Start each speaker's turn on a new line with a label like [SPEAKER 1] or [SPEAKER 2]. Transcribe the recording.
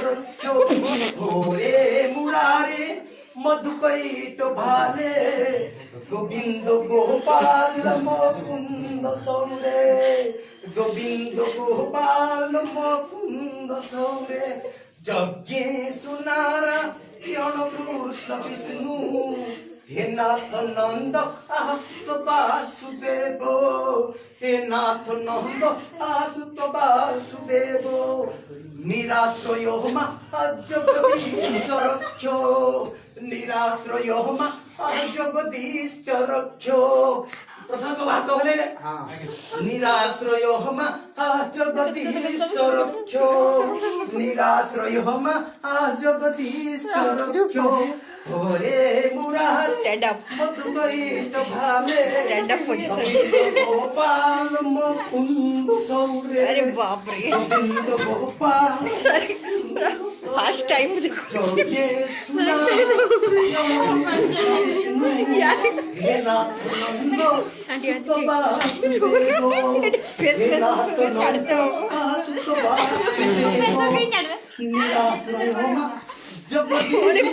[SPEAKER 1] রক্ষো ওরে মুরারে মধুকৈট ভালে গোবিন্দ গোপাল মুকুন্দ সৌরে গোবিন্দ গোপাল মুকুন্দ সৌরে যজ্ঞে সুনারা কৃষ্ণ বিষ্ণু হে নাথ নন্দ আসুত বাসুদেব হে নাথ নন্দ আসুত বাসুদেব নিরাশ্রয় মা জগদীশ রক্ষ নিরাশ্রয় মা জগদীশ রক্ষ প্রসঙ্গ ভাগ হলে নিরাশ্রয় মা জগদীশ রক্ষ নিরাশ্রয় মা জগদীশ রক্ষ ওরে মুরার
[SPEAKER 2] স্ট্যান্ড আপ
[SPEAKER 1] মধুকৈট ভালে
[SPEAKER 2] stand up position
[SPEAKER 1] Gopal Mukund সৌরে
[SPEAKER 2] अरे बाप रे
[SPEAKER 1] গোবিন্দ গোপাল
[SPEAKER 2] फर्स्ट टाइम देखो
[SPEAKER 1] যজ্ঞে সুনারা হে নাথ নন্দ আসুত বাসুদেব হে নাথ নন্দ আসুত বাসুদেব নিরাশ্রয় মা জগদীশ